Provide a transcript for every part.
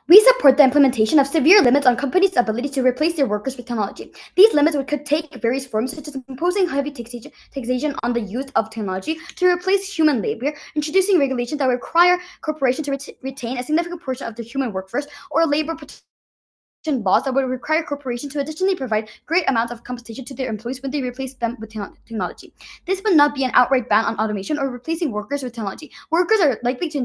We support the implementation of severe limits on companies' ability to replace their workers with technology. These limits could take various forms, such as imposing heavy taxation on the use of technology to replace human labor, introducing regulations that require corporations to retain a significant portion of the human workforce, or labor protection laws that would require corporations to additionally provide great amounts of compensation to their employees when they replace them with technology. This would not be an outright ban on automation or replacing workers with technology. Workers are likely to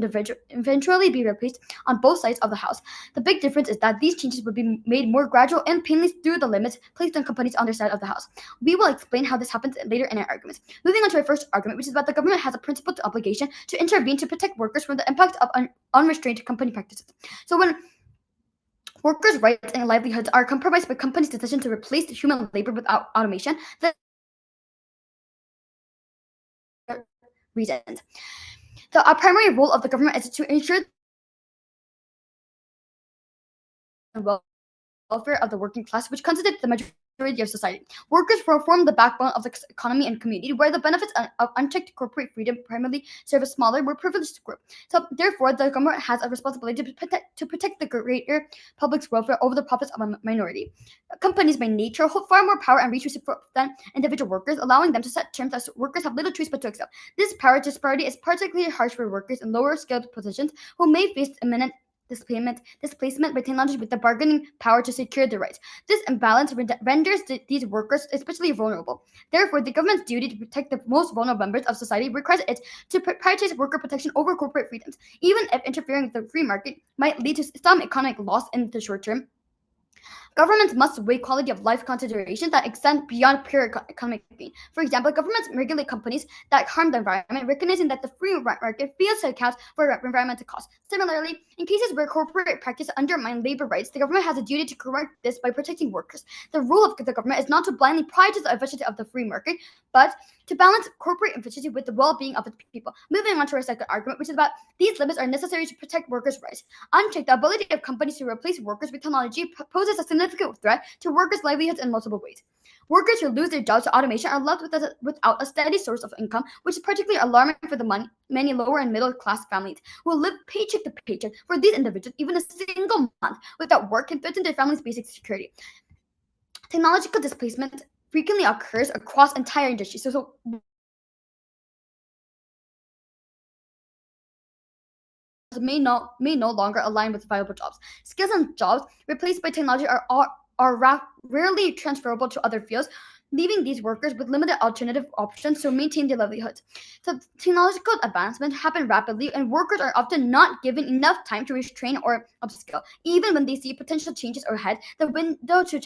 eventually be replaced on both sides of the house. The big difference is that these changes would be made more gradual and painless through the limits placed on companies on their side of the house. We will explain how this happens later in our arguments. Moving on to our first argument, which is that the government has a principled obligation to intervene to protect workers from the impact of unrestrained company practices. So when workers' rights and livelihoods are compromised by companies' decision to replace human labor without automation, the reasons. The primary role of the government is to ensure the welfare of the working class, which constitutes the majority of society. Workers form the backbone of the economy and community, where the benefits of unchecked corporate freedom primarily serve a smaller, more privileged group. So, therefore, the government has a responsibility to protect the greater public's welfare over the profits of a minority. Companies, by nature, hold far more power and resources than individual workers, allowing them to set terms that workers have little choice but to accept. This power disparity is particularly harsh for workers in lower skilled positions who may face imminent displacement by technology with the bargaining power to secure their rights. This imbalance renders these workers especially vulnerable. Therefore, the government's duty to protect the most vulnerable members of society requires it to prioritize worker protection over corporate freedoms. Even if interfering with the free market might lead to some economic loss in the short term, governments must weigh quality of life considerations that extend beyond pure economic gain. For example, governments regulate companies that harm the environment, recognizing that the free market fails to account for environmental costs. Similarly, in cases where corporate practices undermine labor rights, the government has a duty to correct this by protecting workers. The role of the government is not to blindly prioritize the efficiency of the free market, but to balance corporate efficiency with the well-being of its people. Moving on to our second argument, which is about these limits are necessary to protect workers' rights. Unchecked, the ability of companies to replace workers with technology poses a significant threat to workers' livelihoods in multiple ways. Workers who lose their jobs to automation are left without a steady source of income, which is particularly alarming for the many lower and middle class families who live paycheck to paycheck. For these individuals, even a single month without work can threaten their family's basic security. Technological displacement frequently occurs across entire industries. So may no longer align with viable jobs. Skills and jobs replaced by technology are rarely transferable to other fields, leaving these workers with limited alternative options to maintain their livelihoods. So technological advancement happen rapidly, and workers are often not given enough time to retrain or upskill. Even when they see potential changes ahead, the window to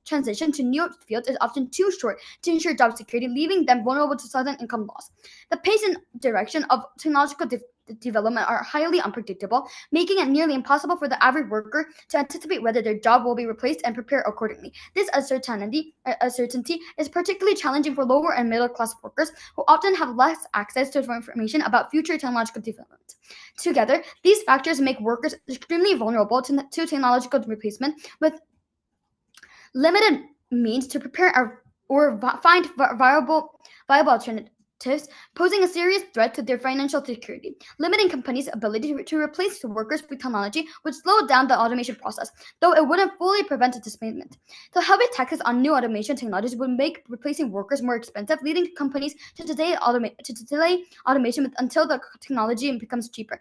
transition to new fields is often too short to ensure job security, leaving them vulnerable to sudden income loss. The pace and direction of technological development are highly unpredictable, making it nearly impossible for the average worker to anticipate whether their job will be replaced and prepare accordingly. This uncertainty is particularly challenging for lower and middle class workers who often have less access to information about future technological development. Together, these factors make workers extremely vulnerable to technological replacement with limited means to prepare or find viable alternatives, posing a serious threat to their financial security. Limiting companies' ability to replace workers with technology would slow down the automation process, though it wouldn't fully prevent displacement. The heavy taxes on new automation technologies would make replacing workers more expensive, leading companies to delay automation until the technology becomes cheaper.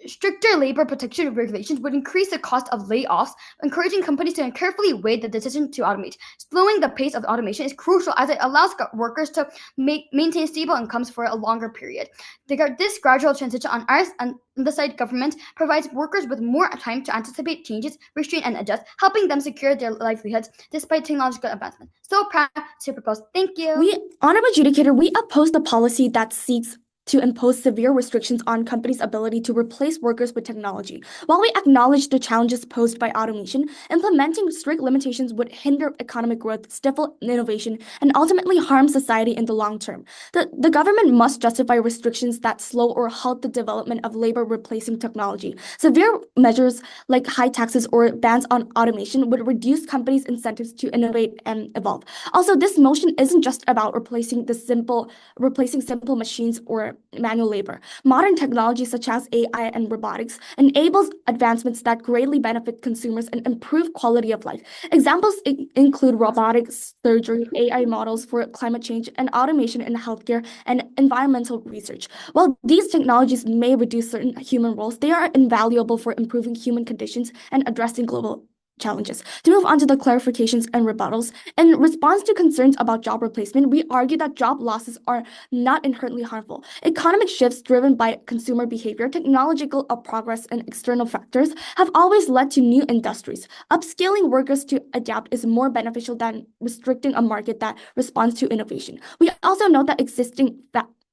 Stricter labor protection regulations would increase the cost of layoffs, encouraging companies to carefully weigh the decision to automate. Slowing the pace of automation is crucial as it allows workers to maintain stable incomes for a longer period. This gradual transition on the side government provides workers with more time to anticipate changes, restrain, and adjust, helping them secure their livelihoods despite technological advancement. So proud to propose. Thank you. Honorable Adjudicator, we oppose the policy that seeks to impose severe restrictions on companies' ability to replace workers with technology. While we acknowledge the challenges posed by automation, implementing strict limitations would hinder economic growth, stifle innovation, and ultimately harm society in the long term. The government must justify restrictions that slow or halt the development of labor replacing technology. Severe measures like high taxes or bans on automation would reduce companies' incentives to innovate and evolve. Also, this motion isn't just about replacing simple machines or manual labor. Modern technologies such as AI and robotics enables advancements that greatly benefit consumers and improve quality of life. Examples include robotic surgery, AI models for climate change, and automation in healthcare and environmental research. While these technologies may reduce certain human roles, they are invaluable for improving human conditions and addressing global challenges. To move on to the clarifications and rebuttals, in response to concerns about job replacement, we argue that job losses are not inherently harmful. Economic shifts driven by consumer behavior, technological progress, and external factors have always led to new industries. Upscaling workers to adapt is more beneficial than restricting a market that responds to innovation. We also note that existing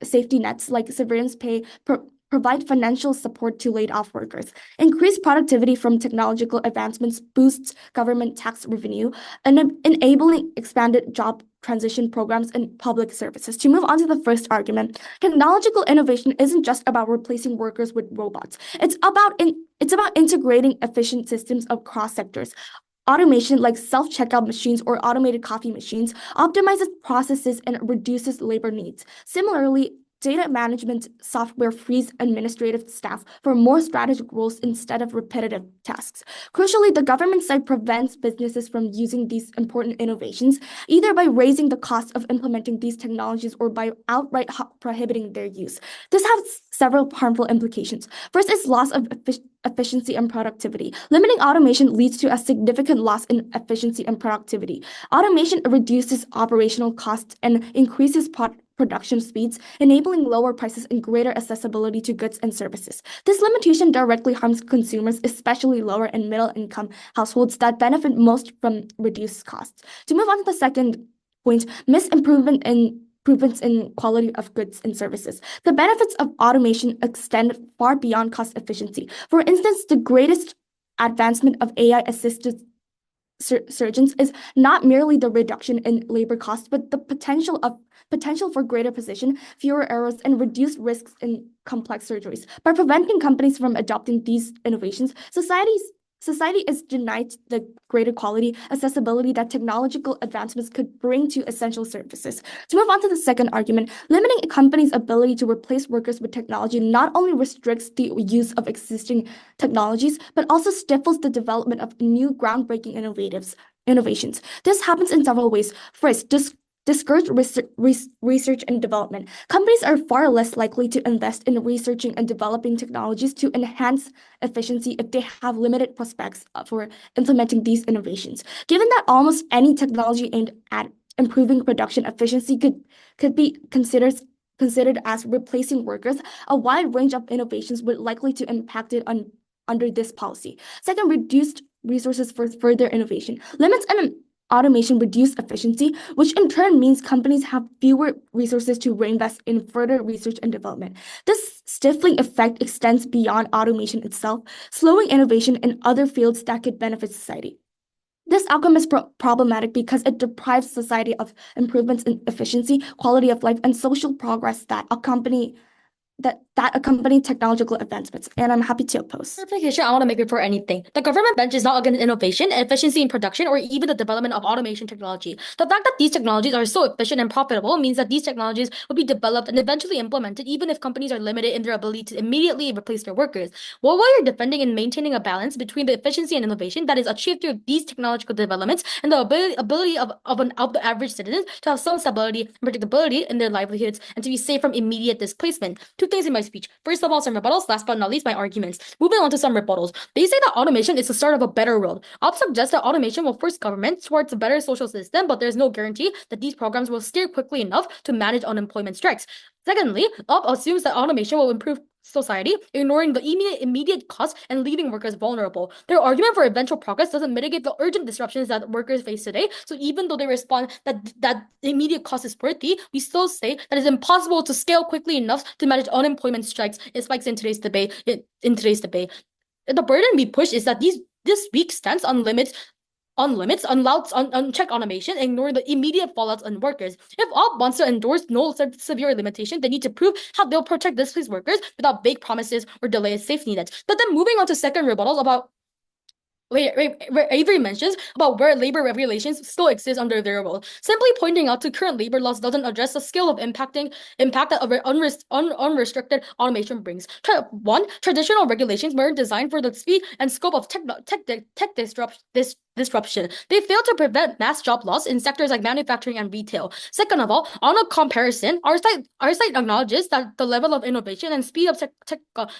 safety nets like severance pay provide financial support to laid-off workers. Increased productivity from technological advancements boosts government tax revenue, and enabling expanded job transition programs and public services. To move on to the first argument, technological innovation isn't just about replacing workers with robots. It's about integrating efficient systems across sectors. Automation like self-checkout machines or automated coffee machines optimizes processes and reduces labor needs. Similarly, data management software frees administrative staff for more strategic roles instead of repetitive tasks. Crucially, the government side prevents businesses from using these important innovations, either by raising the cost of implementing these technologies or by outright prohibiting their use. This has several harmful implications. First is loss of efficiency and productivity. Limiting automation leads to a significant loss in efficiency and productivity. Automation reduces operational costs and increases production speeds, enabling lower prices and greater accessibility to goods and services. This limitation directly harms consumers, especially lower and middle income households that benefit most from reduced costs. To move on to the second point, improvements in quality of goods and services. The benefits of automation extend far beyond cost efficiency. For instance, the greatest advancement of AI-assisted surgeons is not merely the reduction in labor costs, but the potential for greater precision, fewer errors, and reduced risks in complex surgeries. By preventing companies from adopting these innovations, society is denied the greater quality, accessibility that technological advancements could bring to essential services. To move on to the second argument, limiting a company's ability to replace workers with technology not only restricts the use of existing technologies, but also stifles the development of new groundbreaking innovations. This happens in several ways. First, discourage research and development. Companies are far less likely to invest in researching and developing technologies to enhance efficiency if they have limited prospects for implementing these innovations. Given that almost any technology aimed at improving production efficiency could be considered as replacing workers, a wide range of innovations would likely to impact it under this policy. Second, reduced resources for further innovation. Limits and automation reduce efficiency, which in turn means companies have fewer resources to reinvest in further research and development. This stifling effect extends beyond automation itself, slowing innovation in other fields that could benefit society. This outcome is problematic because it deprives society of improvements in efficiency, quality of life, and social progress that accompany technological advancements, and I'm happy to oppose. Clarification I want to make before anything. The government bench is not against innovation, efficiency in production, or even the development of automation technology. The fact that these technologies are so efficient and profitable means that these technologies will be developed and eventually implemented even if companies are limited in their ability to immediately replace their workers. While you're defending and maintaining a balance between the efficiency and innovation that is achieved through these technological developments and the ability of the average citizen to have some stability and predictability in their livelihoods and to be safe from immediate displacement. Two things in my speech. First of all, some rebuttals. Last but not least, my arguments. Moving on to some rebuttals. They say that automation is the start of a better world. Op suggests that automation will force government towards a better social system, but there's no guarantee that these programs will steer quickly enough to manage unemployment strikes. Secondly, Op assumes that automation will improve society, ignoring the immediate costs and leaving workers vulnerable. Their argument for eventual progress doesn't mitigate the urgent disruptions that workers face today. So even though they respond that immediate cost is worthy, we still say that it's impossible to scale quickly enough to manage unemployment spikes in today's debate. The burden we push is that this weak stance on unchecked automation, ignoring the immediate fallouts on workers. If Op wants to endorse no severe limitation, they need to prove how they'll protect displaced workers without vague promises or delayed safety nets. But then moving on to second rebuttals about Avery mentions about where labor regulations still exist under their role. Simply pointing out to current labor laws doesn't address the scale of impact that unrestricted automation brings. One, traditional regulations weren't designed for the speed and scope of tech disruption. They fail to prevent mass job loss in sectors like manufacturing and retail. Second of all, on a comparison, our site acknowledges that the level of innovation and speed of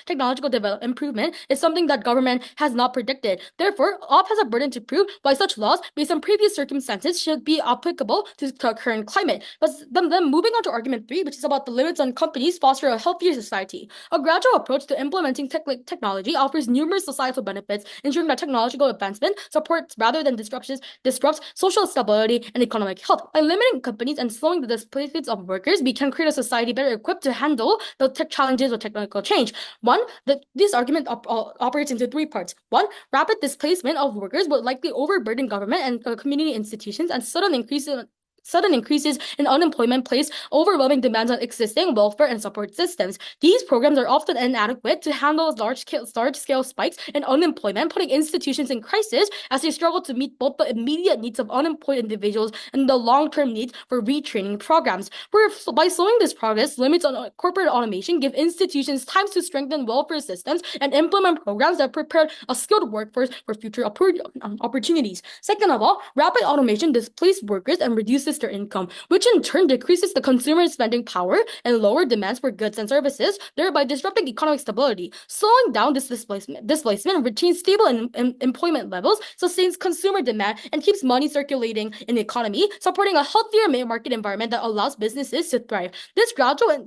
technological improvement is something that government has not predicted. Therefore, OP has a burden to prove why such laws, based on previous circumstances, should be applicable to the current climate. But then moving on to argument 3, which is about the limits on companies foster a healthier society. A gradual approach to implementing technology offers numerous societal benefits, ensuring that technological advancement supports rather than disrupts social stability and economic health. By limiting companies and slowing the displacement of workers, we can create a society better equipped to handle the tech challenges of technological change. One, this argument operates into 3 parts. One, rapid displacement of workers would likely overburden government and community institutions, and sudden increases in unemployment place overwhelming demands on existing welfare and support systems. These programs are often inadequate to handle large-scale spikes in unemployment, putting institutions in crisis as they struggle to meet both the immediate needs of unemployed individuals and the long-term needs for retraining programs. By slowing this progress, limits on corporate automation give institutions time to strengthen welfare systems and implement programs that prepare a skilled workforce for future opportunities. Second of all, rapid automation displaces workers and reduces their income, which in turn decreases the consumer spending power and lower demands for goods and services, thereby disrupting economic stability. Slowing down this displacement retains stable employment levels, sustains consumer demand, and keeps money circulating in the economy, supporting a healthier market environment that allows businesses to thrive. This gradual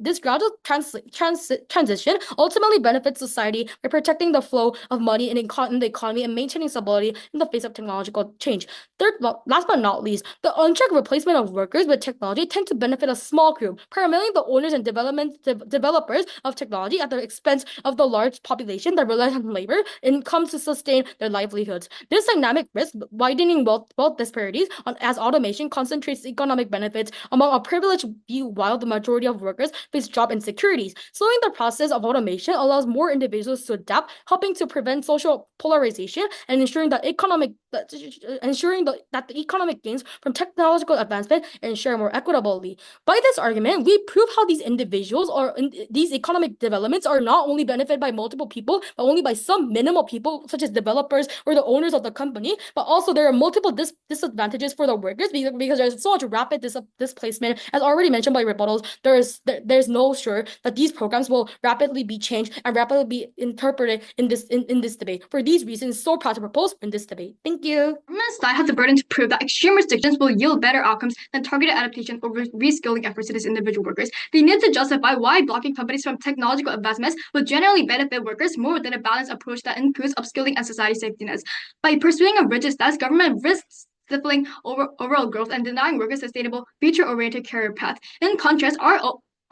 transition ultimately benefits society by protecting the flow of money in the economy and maintaining stability in the face of technological change. Third, last but not least, the unchecked replacement of workers with technology tend to benefit a small group, primarily the owners and developers of technology, at the expense of the large population that relies on labor income to sustain their livelihoods. This dynamic risks widening wealth disparities as automation concentrates economic benefits among a privileged few while the majority of workers face job insecurities. Slowing the process of automation allows more individuals to adapt, helping to prevent social polarization and ensuring that the economic gains from technological advancement and share more equitably. By this argument, we prove how these these economic developments are not only benefited by multiple people, but only by some minimal people, such as developers or the owners of the company, but also there are multiple disadvantages for the workers because there's so much rapid displacement. As already mentioned by rebuttals, there's no sure that these programs will rapidly be changed and rapidly be interpreted in this debate. For these reasons, so proud to propose in this debate. Thank you. Government side has the burden to prove that extreme restrictions will yield better outcomes than targeted adaptation or reskilling efforts to these individual workers. They need to justify why blocking companies from technological advancements will generally benefit workers more than a balanced approach that includes upskilling and society safety nets. By pursuing a rigid stance, government risks stifling overall growth and denying workers a sustainable, future-oriented career path. In contrast,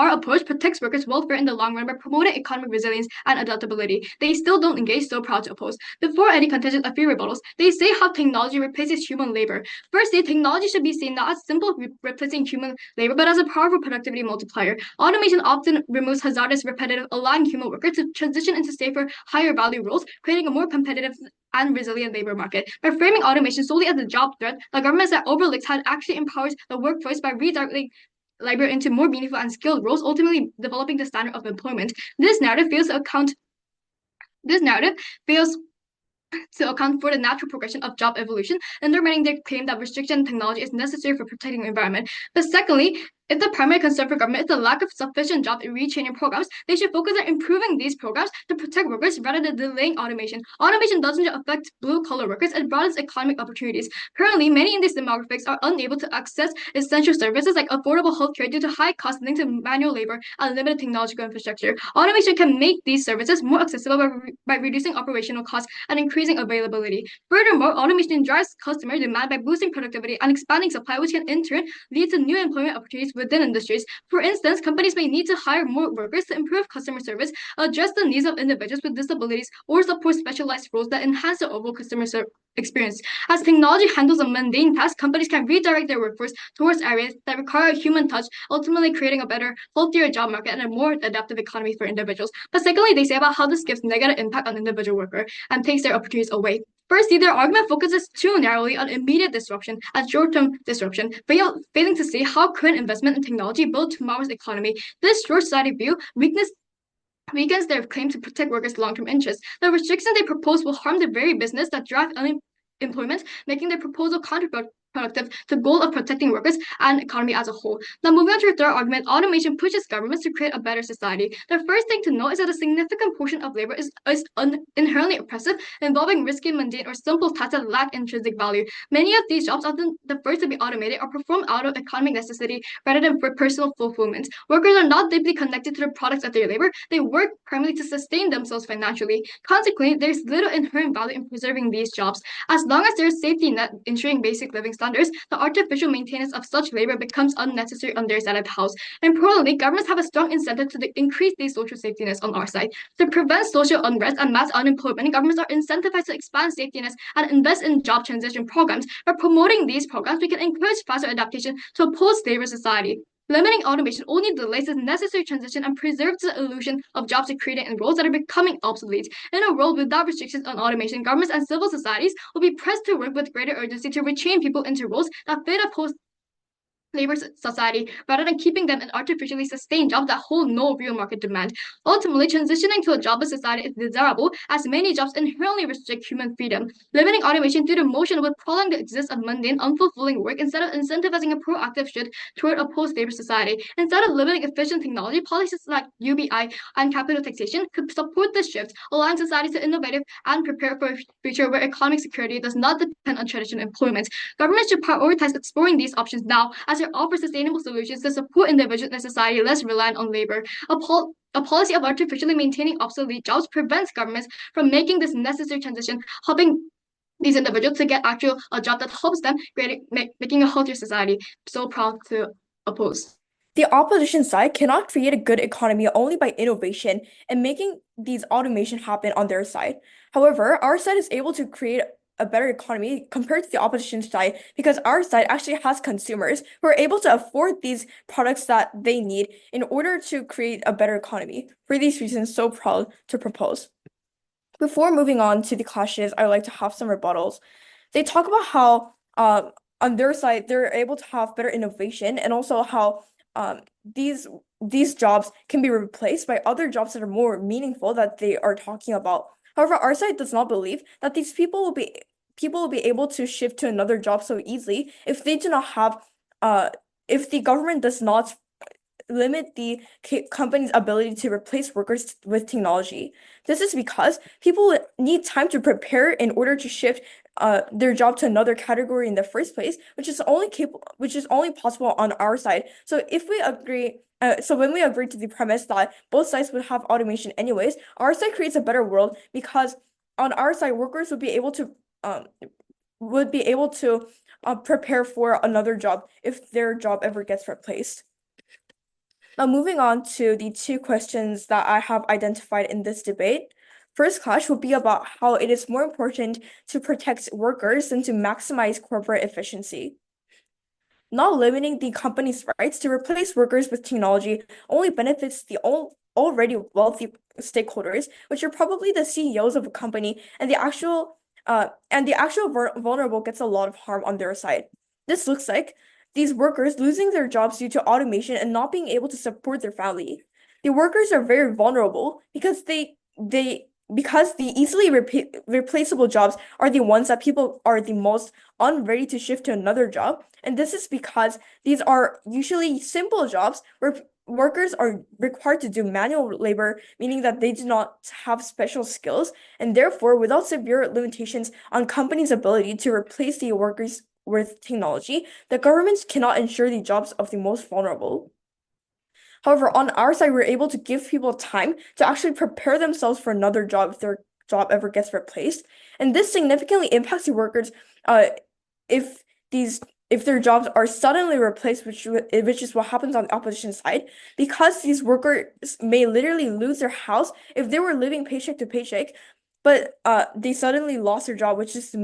our approach protects workers' welfare in the long run by promoting economic resilience and adaptability. They still don't engage, so proud to oppose. Before any contingent, a few rebuttals. They say how technology replaces human labor. Firstly, technology should be seen not as simple replacing human labor, but as a powerful productivity multiplier. Automation often removes hazardous, repetitive, allowing human workers to transition into safer, higher value roles, creating a more competitive and resilient labor market. By framing automation solely as a job threat, the government that overlooks how it actually empowers the workforce by redirecting labor into more meaningful and skilled roles, ultimately developing the standard of employment. This narrative fails to account for the natural progression of job evolution, undermining their claim that restriction technology is necessary for protecting the environment. But secondly, if the primary concern for government is the lack of sufficient job retraining programs, they should focus on improving these programs to protect workers rather than delaying automation. Automation doesn't just affect blue-collar workers, it broadens economic opportunities. Currently, many in these demographics are unable to access essential services like affordable healthcare due to high costs linked to manual labor and limited technological infrastructure. Automation can make these services more accessible by reducing operational costs and increasing availability. Furthermore, automation drives customer demand by boosting productivity and expanding supply, which can in turn lead to new employment opportunities within industries. For instance, companies may need to hire more workers to improve customer service, address the needs of individuals with disabilities, or support specialized roles that enhance the overall customer experience. As technology handles a mundane task, companies can redirect their workforce towards areas that require a human touch, ultimately creating a better, healthier job market and a more adaptive economy for individuals. But secondly, they say about how this gives negative impact on individual worker and takes their opportunities away. Firstly, their argument focuses too narrowly on immediate disruption and short-term disruption, failing to see how current investment in technology build tomorrow's economy. This short-sighted view weakens their claim to protect workers' long-term interests. The restrictions they propose will harm the very business that drive employment, making their proposal counterproductive to the goal of protecting workers and economy as a whole. Now, moving on to our third argument, automation pushes governments to create a better society. The first thing to note is that a significant portion of labor is inherently oppressive, involving risky, mundane, or simple tasks that lack intrinsic value. Many of these jobs, often the first to be automated, are performed out of economic necessity rather than for personal fulfillment. Workers are not deeply connected to the products of their labor. They work primarily to sustain themselves financially. Consequently, there's little inherent value in preserving these jobs. As long as there's safety net ensuring basic living standards, the artificial maintenance of such labor becomes unnecessary on their side of the house. Importantly, governments have a strong incentive to increase these social safety nets on our side. To prevent social unrest and mass unemployment, governments are incentivized to expand safety nets and invest in job transition programs. By promoting these programs, we can encourage faster adaptation to a post-labor society. Limiting automation only delays this necessary transition and preserves the illusion of jobs created in roles that are becoming obsolete. In a world without restrictions on automation, governments and civil societies will be pressed to work with greater urgency to retrain people into roles that fit a post-labor society rather than keeping them in artificially sustained jobs that hold no real market demand. Ultimately, transitioning to a jobless society is desirable as many jobs inherently restrict human freedom. Limiting automation through the motion would prolong the existence of mundane, unfulfilling work instead of incentivizing a proactive shift toward a post-labor society. Instead of limiting efficient technology, policies like UBI and capital taxation could support this shift, allowing society to innovate and prepare for a future where economic security does not depend on traditional employment. Governments should prioritize exploring these options now as it offers sustainable solutions to support individuals and society less reliant on labor. A policy of artificially maintaining obsolete jobs prevents governments from making this necessary transition, helping these individuals to get a job that helps them making a healthier society. So proud to oppose. The opposition side cannot create a good economy only by innovation and making these automation happen on their side. However, our side is able to create a better economy compared to the opposition side because our side actually has consumers who are able to afford these products that they need in order to create a better economy. For these reasons, so proud to propose. Before moving on to the clashes, I would like to have some rebuttals. They talk about how on their side they're able to have better innovation and also how these jobs can be replaced by other jobs that are more meaningful that they are talking about. However, our side does not believe that these people will be able to shift to another job so easily if they do not have if the government does not limit the company's ability to replace workers with technology. This is because people need time to prepare in order to shift their job to another category in the first place, which is only possible on our side. So if we agree, when we agree to the premise that both sides would have automation anyways, our side creates a better world because on our side, workers would be able to prepare for another job if their job ever gets replaced. Now, moving on to the two questions that I have identified in this debate. First clash will be about how it is more important to protect workers than to maximize corporate efficiency. Not limiting the company's rights to replace workers with technology only benefits the already wealthy stakeholders, which are probably the CEOs of a company, and the actual vulnerable gets a lot of harm on their side. This looks like these workers losing their jobs due to automation and not being able to support their family. The workers are very vulnerable because the easily replaceable jobs are the ones that people are the most unready to shift to another job. And this is because these are usually simple jobs where workers are required to do manual labor, meaning that they do not have special skills, and therefore, without severe limitations on companies' ability to replace the workers with technology, the governments cannot ensure the jobs of the most vulnerable. However, on our side, we're able to give people time to actually prepare themselves for another job if their job ever gets replaced. And this significantly impacts the workers if their jobs are suddenly replaced, which is what happens on the opposition side, because these workers may literally lose their house if they were living paycheck to paycheck, but they suddenly lost their job, which is the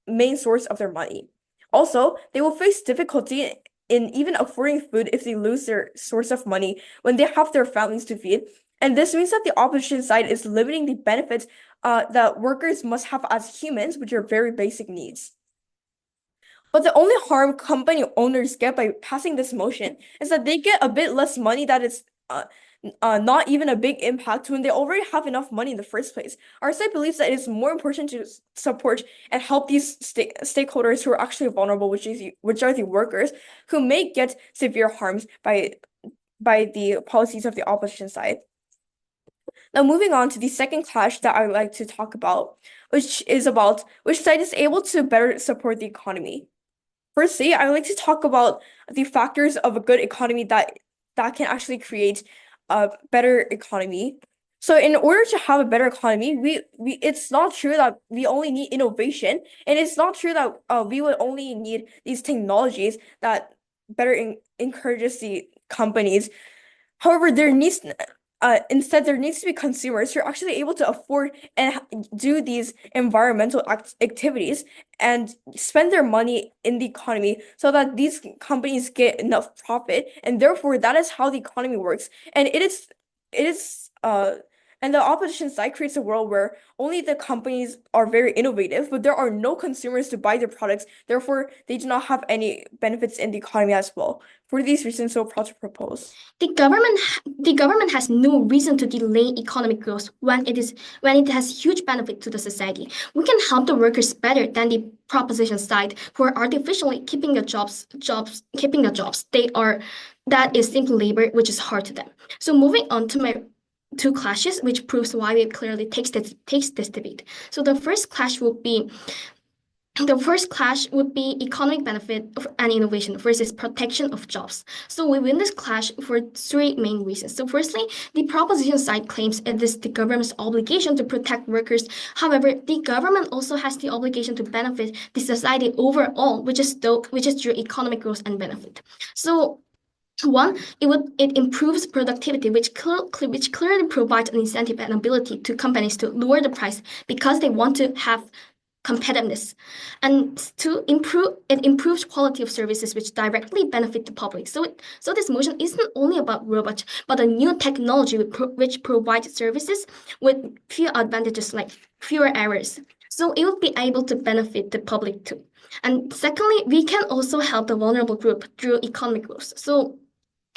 main source of their money. Also, they will face difficulty in even affording food if they lose their source of money when they have their families to feed. And this means that the opposition side is limiting the benefits that workers must have as humans, which are very basic needs. But the only harm company owners get by passing this motion is that they get a bit less money that is not even a big impact when they already have enough money in the first place. Our side believes that it is more important to support and help these stakeholders who are actually vulnerable, which are the workers, who may get severe harms by the policies of the opposition side. Now, moving on to the second clash that I would like to talk about, which is about which side is able to better support the economy. Firstly, I would like to talk about the factors of a good economy that can actually create a better economy. So in order to have a better economy, we it's not true that we only need innovation, and it's not true that we would only need these technologies that better encourages the companies. However, instead there needs to be consumers who are actually able to afford and do these environmental activities and spend their money in the economy so that these companies get enough profit, and therefore that is how the economy works. And it is and the opposition side creates a world where only the companies are very innovative, but there are no consumers to buy their products. Therefore, they do not have any benefits in the economy as well. For these reasons, so proud to propose. The government has no reason to delay economic growth when it has huge benefit to the society. We can help the workers better than the proposition side, who are artificially keeping the jobs. That is simple labor, which is hard to them. So moving on to my two clashes, which proves why it clearly takes this debate. So the first clash would be economic benefit and innovation versus protection of jobs. So we win this clash for three main reasons. So firstly, the proposition side claims it is the government's obligation to protect workers. However, the government also has the obligation to benefit the society overall, which is through economic growth and benefit. So one, it improves productivity, which clearly provides an incentive and ability to companies to lower the price because they want to have competitiveness. And to it improves quality of services, which directly benefit the public. So this motion isn't only about robots, but a new technology which provides services with few advantages like fewer errors. So it will be able to benefit the public too. And secondly, we can also help the vulnerable group through economic growth. So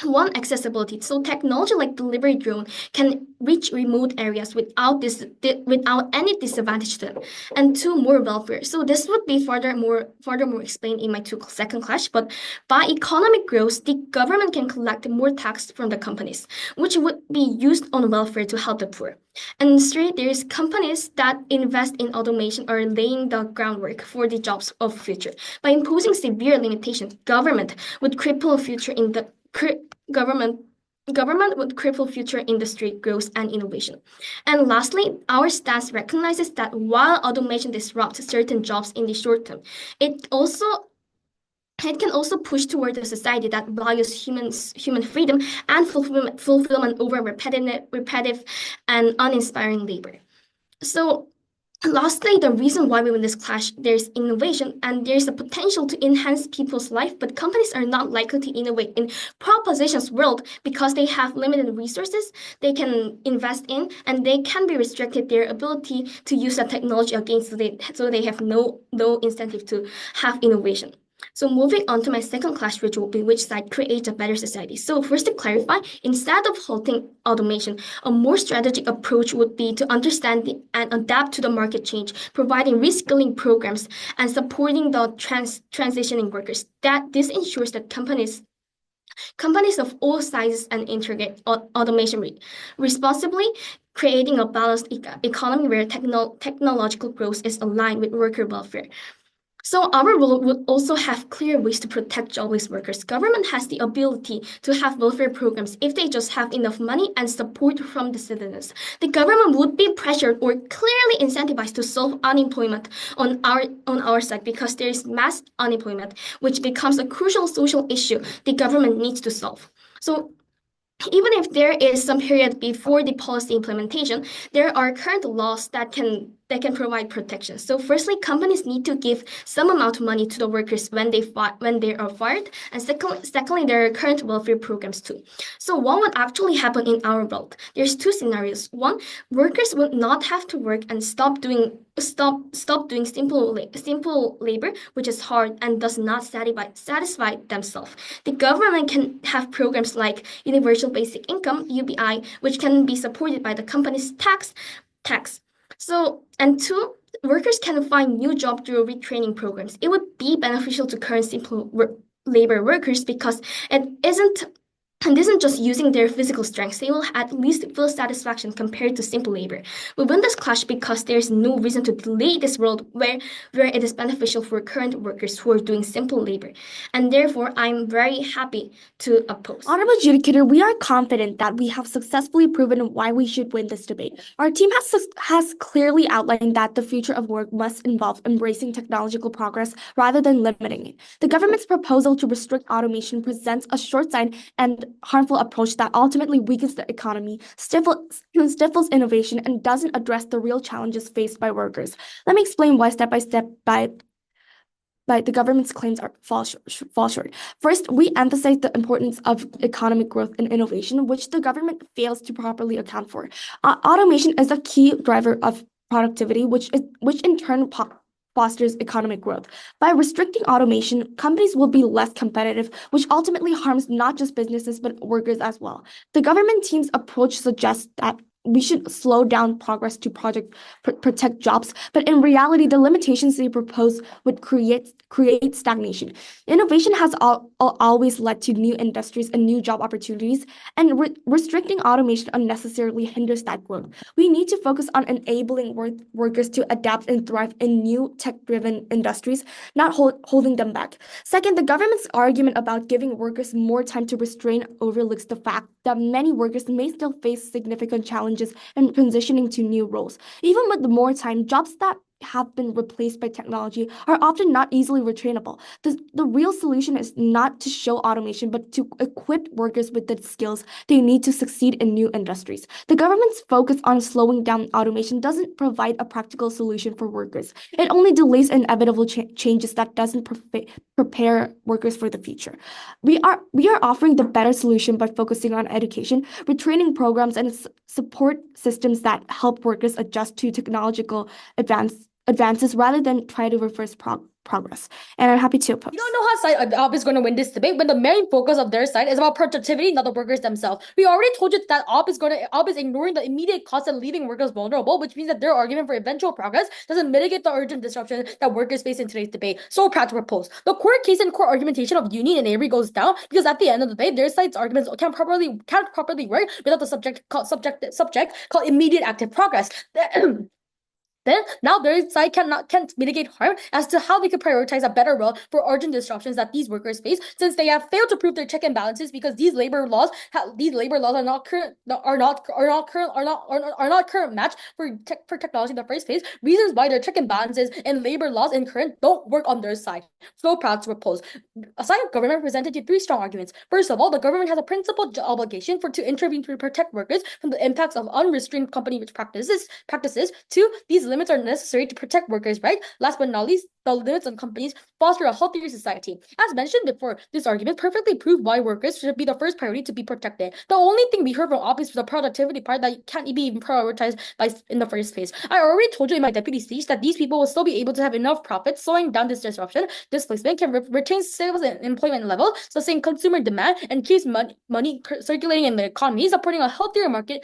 one, accessibility. So technology like delivery drone can reach remote areas without any disadvantage to them. And two, more welfare. So this would be furthermore explained in my second clash. But by economic growth, the government can collect more tax from the companies, which would be used on welfare to help the poor. And three, there's companies that invest in automation are laying the groundwork for the jobs of future. By imposing severe limitations, government would cripple future industry growth and innovation. And lastly, our stance recognizes that while automation disrupts certain jobs in the short term, it can also push toward a society that values human freedom and fulfillment over repetitive and uninspiring labor. So lastly, the reason why we win this clash, there's innovation and there's a potential to enhance people's life, but companies are not likely to innovate in propositions world because they have limited resources they can invest in, and they can be restricted their ability to use that technology against, so they have no incentive to have innovation. So moving on to my second clash, which will be which side creates a better society. So first, to clarify, instead of halting automation, a more strategic approach would be to understand and adapt to the market change, providing reskilling programs and supporting the transitioning workers. That this ensures that companies of all sizes and integrate automation responsibly, creating a balanced economy where technological growth is aligned with worker welfare. So our role would also have clear ways to protect jobless workers. Government has the ability to have welfare programs if they just have enough money and support from the citizens. The government would be pressured or clearly incentivized to solve unemployment on our side, because there is mass unemployment, which becomes a crucial social issue the government needs to solve. So even if there is some period before the policy implementation, there are current laws that can can provide protection. So firstly, companies need to give some amount of money to the workers when they are fired, and secondly, there are current welfare programs too. So what would actually happen in our world? There's two scenarios. One, workers will not have to work and stop doing simple labor, which is hard and does not satisfy themselves. The government can have programs like Universal Basic Income (UBI), which can be supported by the company's tax. So, and two, workers can find new jobs through retraining programs. It would be beneficial to current labor workers because it isn't just using their physical strengths. They will at least feel satisfaction compared to simple labor. We win this clash because there's no reason to delay this world where it is beneficial for current workers who are doing simple labor. And therefore, I'm very happy to oppose. Honorable Adjudicator, we are confident that we have successfully proven why we should win this debate. Our team has clearly outlined that the future of work must involve embracing technological progress rather than limiting it. The government's proposal to restrict automation presents a short-sighted and harmful approach that ultimately weakens the economy, stifles innovation, and doesn't address the real challenges faced by workers. Let me explain why step by step by the government's claims fall short. First, we emphasize the importance of economic growth and innovation, which the government fails to properly account for. Automation is a key driver of productivity, which in turn fosters economic growth. By restricting automation, companies will be less competitive, which ultimately harms not just businesses but workers as well. The government team's approach suggests that we should slow down progress to protect jobs, but in reality, the limitations they propose would create stagnation. Innovation has always led to new industries and new job opportunities, and restricting automation unnecessarily hinders that growth. We need to focus on enabling workers to adapt and thrive in new tech-driven industries, not holding them back. Second, the government's argument about giving workers more time to restrain overlooks the fact that many workers may still face significant challenges in transitioning to new roles. Even with more time, jobs that have been replaced by technology are often not easily retrainable. The real solution is not to show automation, but to equip workers with the skills they need to succeed in new industries. The government's focus on slowing down automation doesn't provide a practical solution for workers. It only delays inevitable changes that doesn't prepare workers for the future. We are offering the better solution by focusing on education, retraining programs, and support systems that help workers adjust to technological advances rather than try to reverse progress. And I'm happy to oppose. You don't know how side op is going to win this debate when the main focus of their side is about productivity, not the workers themselves. We already told you that op is ignoring the immediate cost and leaving workers vulnerable, which means that their argument for eventual progress doesn't mitigate the urgent disruption that workers face in today's debate. So proud to propose. The court case and court argumentation of Union and Avery goes down because at the end of the debate, their side's arguments can't properly work without the subject called immediate active progress. Then now their side can't mitigate harm as to how they could prioritize a better role for urgent disruptions that these workers face, since they have failed to prove their check and balances because these labor laws are not current match for technology in the first place. Reasons why their check and balances and labor laws in current don't work on their side. So proud to propose. A side of government presented you three strong arguments. First of all, the government has a principled obligation to intervene to protect workers from the impacts of unrestrained company practices. Two, these limits are necessary to protect workers' rights. Last but not least, the limits on companies foster a healthier society. As mentioned before, this argument perfectly proved why workers should be the first priority to be protected. The only thing we heard from op is the productivity part that can't be even prioritized in the first place. I already told you in my deputy speech that these people will still be able to have enough profits. Slowing down this displacement can retain sales and employment level, sustain consumer demand, and keeps money circulating in the economy, supporting a healthier market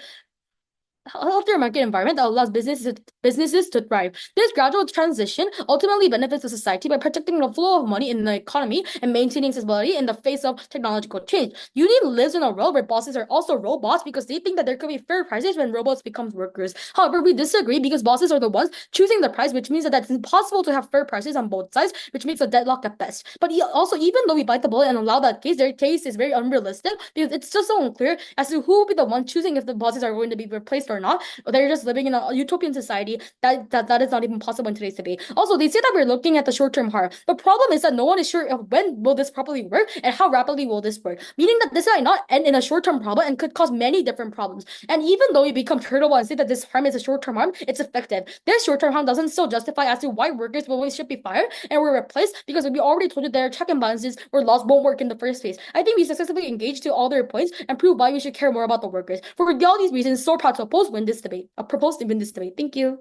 environment that allows businesses to thrive. This gradual transition ultimately benefits the society by protecting the flow of money in the economy and maintaining stability in the face of technological change. Union lives in a world where bosses are also robots because they think that there could be fair prices when robots become workers. However, we disagree because bosses are the ones choosing the price, which means that it's impossible to have fair prices on both sides, which makes a deadlock at best. But also, even though we bite the bullet and allow that case, their case is very unrealistic because it's just so unclear as to who will be the one choosing if the bosses are going to be replaced or or not. They're just living in a utopian society that is not even possible in today's debate. Also, they say that we're looking at the short-term harm. The problem is that no one is sure of when will this properly work and how rapidly will this work, meaning that this might not end in a short-term problem and could cause many different problems. And even though you become charitable and say that this harm is a short-term harm, it's effective. This short-term harm doesn't still justify as to why workers will always should be fired and were replaced, because we already told you there are check and balances where laws won't work in the first place. I think we successfully engaged to all their points and prove why we should care more about the workers. For all these reasons, so proud to propose to win this debate. Thank you.